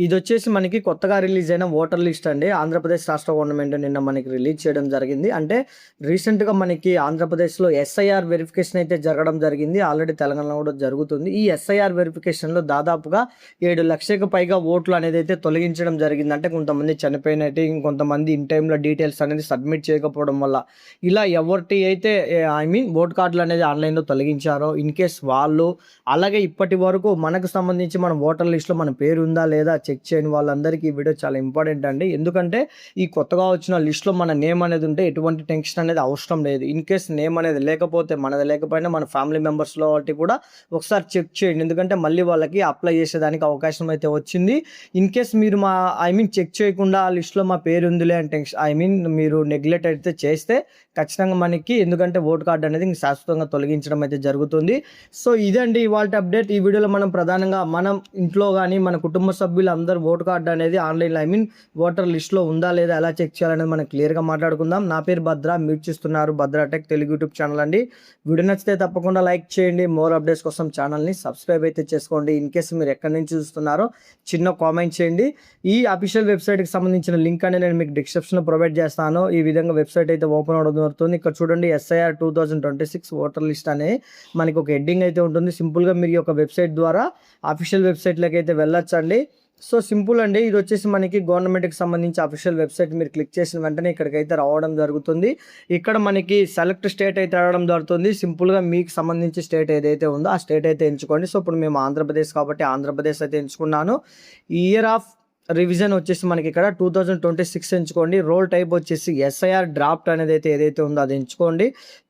ఇదొచ్చేసి మనకి కొత్తగా రిలీజ్ అయిన ఓటర్ లిస్ట్ అండి. ఆంధ్రప్రదేశ్ రాష్ట్ర గవర్నమెంట్ నిన్న మనకి రిలీజ్ చేయడం జరిగింది. అంటే రీసెంట్‌గా మనకి ఆంధ్రప్రదేశ్‌లో ఎస్ఐఆర్ వెరిఫికేషన్ అయితే జరగడం జరిగింది. ఆల్రెడీ తెలంగాణలో కూడా జరుగుతుంది. ఈ ఎస్ఐఆర్ వెరిఫికేషన్‌లో దాదాపుగా 7,00,000కి పైగా ఓట్లు అనేదైతే తొలగించడం జరిగింది. అంటే కొంతమంది చనిపోయినట్టు, ఇంకొంతమంది ఇన్ టైమ్‌లో డీటెయిల్స్ అనేది సబ్మిట్ చేయకపోవడం వల్ల ఇలా ఎవరిటి అయితే ఓట్ కార్డులు అనేది ఆన్‌లైన్‌లో తొలగించారో ఇన్ కేస్ వాళ్ళు, అలాగే ఇప్పటి వరకు మనకు సంబంధించి మన ఓటర్ లిస్ట్‌లో మన పేరు ఉందా లేదా చెక్ చేయని వాళ్ళందరికీ ఈ వీడియో చాలా ఇంపార్టెంట్ అండి. ఎందుకంటే ఈ కొత్తగా వచ్చిన లిస్ట్లో మన నేమ్ అనేది ఉంటే ఎటువంటి టెన్షన్ అనేది అవసరం లేదు. ఇన్ కేస్ నేమ్ అనేది లేకపోతే, మనది లేకపోయినా మన ఫ్యామిలీ మెంబర్స్లో వాటి కూడా ఒకసారి చెక్ చేయండి. ఎందుకంటే మళ్ళీ వాళ్ళకి అప్లై చేసేదానికి అవకాశం అయితే వచ్చింది. ఇన్ కేస్ మీరు చెక్ చేయకుండా ఆ లిస్ట్లో మా పేరు ఉందిలే అంటే మీరు నెగ్లెక్ట్ అయితే చేస్తే ఖచ్చితంగా మనకి, ఎందుకంటే ఓట్ కార్డు అనేది శాశ్వతంగా తొలగించడం అయితే జరుగుతుంది. సో ఇదండి ఇవాళ అప్డేట్. ఈ వీడియోలో మనం ప్రధానంగా మనం ఇంట్లో కానీ మన కుటుంబ సభ్యులు అందరూ ఓట్ కార్డు అనేది ఆన్లైన్లో ఓటర్ లిస్ట్లో ఉందా లేదా ఎలా చెక్ చేయాలనేది మనం క్లియర్గా మాట్లాడుకుందాం. నా పేరు భద్ర, మీరు చూస్తున్నారు భద్ర టెక్ తెలుగు యూట్యూబ్ ఛానల్ అండి. వీడియో నచ్చితే తప్పకుండా లైక్ చేయండి. మోర్ అప్డేట్స్ కోసం ఛానల్ని సబ్స్క్రైబ్ అయితే చేసుకోండి. ఇన్ కేసు మీరు ఎక్కడి నుంచి చూస్తున్నారో చిన్న కామెంట్ చేయండి. ఈ అఫీషియల్ వెబ్సైట్కి సంబంధించిన లింక్ అనేది నేను మీకు డిస్క్రిప్షన్లో ప్రొవైడ్ చేస్తాను. ఈ విధంగా వెబ్సైట్ అయితే ఓపెన్ అవడం జరుగుతుంది. ఇక్కడ చూడండి, SIR 2026 ఓటర్ లిస్ట్ అనే మనకి ఒక హెడ్డింగ్ అయితే ఉంటుంది. సింపుల్గా మీరు ఈ యొక్క వెబ్సైట్ ద్వారా అఫీషియల్ వెబ్సైట్లోకి అయితే వెళ్ళొచ్చండి. సో సింపుల్ అండి. ఇది వచ్చేసి మనకి గవర్నమెంట్కి సంబంధించి అఫీషియల్ వెబ్సైట్ మీరు క్లిక్ చేసిన వెంటనే ఇక్కడికైతే రావడం జరుగుతుంది. ఇక్కడ మనకి సెలెక్ట్ స్టేట్ అయితే రావడం జరుగుతుంది. సింపుల్గా మీకు సంబంధించి స్టేట్ ఏదైతే ఉందో ఆ స్టేట్ అయితే ఎంచుకోండి. సో ఇప్పుడు మేము ఆంధ్రప్రదేశ్ కాబట్టి ఆంధ్రప్రదేశ్ అయితే ఎంచుకున్నాను. ఇయర్ ఆఫ్ రివిజన్ వచ్చేసి మనకి ఇక్కడ 2026 ఎంచుకోండి. రోల్ టైప్ వచ్చేసి SIR డ్రాఫ్ట్ అనేది ఏదైతే ఉందో అది ఎంచుకోండి.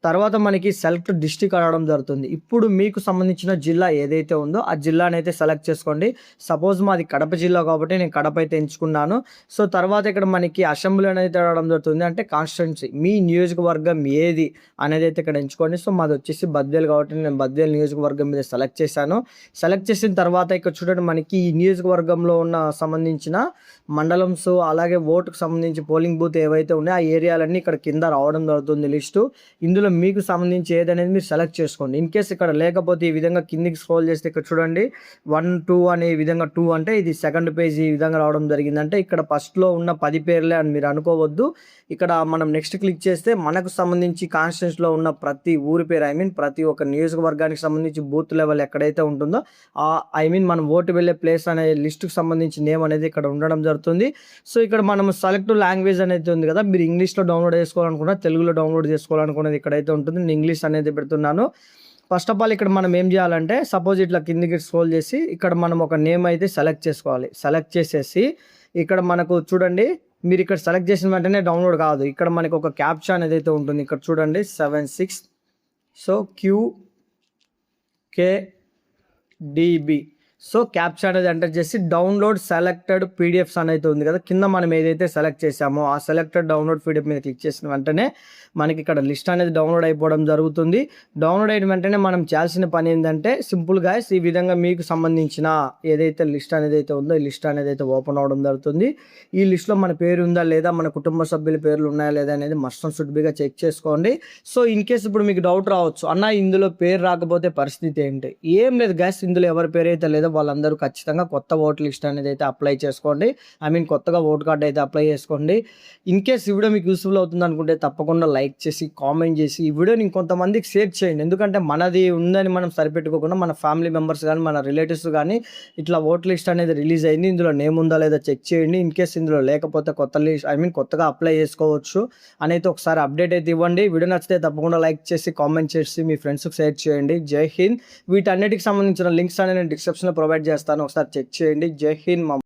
తర్వాత మనకి సెలెక్ట్ డిస్ట్రిక్ట్ అడగడం జరుగుతుంది. ఇప్పుడు మీకు సంబంధించిన జిల్లా ఏదైతే ఉందో ఆ జిల్లాని అయితే సెలెక్ట్ చేసుకోండి. సపోజ్ మాది కడప జిల్లా కాబట్టి నేను కడప అయితే ఎంచుకున్నాను. సో తర్వాత ఇక్కడ మనకి అసెంబ్లీ అనేది అడగడం జరుగుతుంది. అంటే కాన్స్టిట్యున్సీ, మీ నియోజకవర్గం ఏది అనేది అయితే ఇక్కడ ఎంచుకోండి. సో మాది వచ్చేసి బద్వేలు కాబట్టి నేను బద్వేలు నియోజకవర్గం మీద సెలెక్ట్ చేశాను. సెలెక్ట్ చేసిన తర్వాత ఇక్కడ చూడండి, మనకి ఈ నియోజకవర్గంలో ఉన్న సంబంధించి మండలమ్స్, అలాగే ఓటుకు సంబంధించి పోలింగ్ బూత్ ఏవైతే ఉన్నాయో ఆ ఏరియాలన్నీ ఇక్కడ కింద రావడం జరుగుతుంది లిస్టు. ఇందులో మీకు సంబంధించి ఏదనేది మీరు సెలెక్ట్ చేసుకోండి. ఇన్ కేస్ ఇక్కడ లేకపోతే ఈ విధంగా కిందికి స్క్రోల్ చేస్తే ఇక్కడ చూడండి 1, 2 అనే విధంగా 2 అంటే ఇది సెకండ్ పేజ్ ఈ విధంగా రావడం జరిగిందంటే ఇక్కడ ఫస్ట్లో ఉన్న 10 పేర్లే అని మీరు అనుకోవద్దు. ఇక్కడ మనం నెక్స్ట్ క్లిక్ చేస్తే మనకు సంబంధించి కాన్స్టిట్యూన్సీలో ఉన్న ప్రతి ఊరి పేరు ప్రతి ఒక్క నియోజకవర్గానికి సంబంధించి బూత్ లెవెల్ ఎక్కడైతే ఉంటుందో మనం ఓటు వెళ్ళే ప్లేస్ అనే లిస్టుకు సంబంధించి నేమ్ అనేది ఇక్కడ ఉండడం జరుగుతుంది. సో ఇక్కడ మనం సెలెక్ట్ లాంగ్వేజ్ అనేది ఉంది కదా, మీరు ఇంగ్లీష్లో డౌన్లోడ్ చేసుకోవాలనుకున్నా, తెలుగులో డౌన్లోడ్ చేసుకోవాలనుకున్నది ఇక్కడైతే ఉంటుంది. నేను ఇంగ్లీష్ అనేది పెడుతున్నాను. ఫస్ట్ ఆఫ్ ఆల్ ఇక్కడ మనం ఏం చేయాలంటే, సపోజ్ ఇట్లా కిందికి స్క్రోల్ చేసి ఇక్కడ మనం ఒక నేమ్ అయితే సెలెక్ట్ చేసుకోవాలి. సెలెక్ట్ చేసేసి ఇక్కడ మనకు చూడండి, మీరు ఇక్కడ సెలెక్ట్ చేసిన వెంటనే డౌన్లోడ్ కాదు, ఇక్కడ మనకు ఒక క్యాప్చా అనేది అయితే ఉంటుంది. ఇక్కడ చూడండి 76, సో QKDB. సో క్యాప్చా అనేది ఎంటర్ చేసి డౌన్లోడ్ సెలెక్టెడ్ పీడిఎఫ్స్ అనేది ఉంది కదా, కింద మనం ఏదైతే సెలెక్ట్ చేసామో ఆ సెలెక్టెడ్ డౌన్లోడ్ పీడిఎఫ్ మీద క్లిక్ చేసిన వెంటనే మనకి ఇక్కడ లిస్ట్ అనేది డౌన్లోడ్ అయిపోవడం జరుగుతుంది. డౌన్లోడ్ అయిన వెంటనే మనం చేయాల్సిన పని ఏంటంటే, సింపుల్గా ఈ విధంగా మీకు సంబంధించిన ఏదైతే లిస్ట్ అనేది అయితే ఉందో ఈ లిస్ట్ అనేది అయితే ఓపెన్ అవ్వడం జరుగుతుంది. ఈ లిస్ట్లో మన పేరు ఉందా లేదా, మన కుటుంబ సభ్యుల పేర్లు ఉన్నాయా లేదా అనేది మస్ట్ అండ్ షుడ్ బీగా చెక్ చేసుకోండి. సో ఇన్ కేస్ ఇప్పుడు మీకు డౌట్ రావచ్చు, అన్న ఇందులో పేరు రాకపోతే పరిస్థితి ఏంటి? ఏం లేదు గ్యాస్, ఇందులో ఎవరి పేరు అయితే లేదో వాళ్ళందరూ ఖచ్చితంగా కొత్త ఓటర్ లిస్ట్ అనేది అయితే అప్లై చేసుకోండి. కొత్తగా ఓట్ కార్డ్ అయితే అప్లై చేసుకోండి. ఇన్ కేస్ ఈ వీడియో మీకు యూస్ఫుల్ అవుతుంది అనుకుంటే తప్పకుండా లైక్ చేసి, కామెంట్ చేసి ఈ వీడియోని ఇంకొంతమందికి షేర్ చేయండి. ఎందుకంటే మనది ఉందని మనం సరిపెట్టుకోకుండా మన ఫ్యామిలీ మెంబర్స్ కానీ, మన రిలేటివ్స్ కానీ ఇట్లా ఓటర్ లిస్ట్ అనేది రిలీజ్ అయింది, ఇందులో నేమ్ ఉందా లేదా చెక్ చేయండి. ఇన్ కేస్ ఇందులో లేకపోతే కొత్త లిస్ట్ కొత్తగా అప్లై చేసుకోవచ్చు అనేది ఒకసారి అప్డేట్ అయితే ఇవ్వండి. వీడియో నచ్చితే తప్పకుండా లైక్ చేసి, కామెంట్ చేసి మీ ఫ్రెండ్స్కి షేర్ చేయండి. జై హింద్. వీటన్నిటికి సంబంధించిన లింక్స్ అనేది నేను డిస్క్రిప్షన్లో ప్రొవైడ్ చేస్తాను, ఒకసారి చెక్ చేయండి. జై హింద్.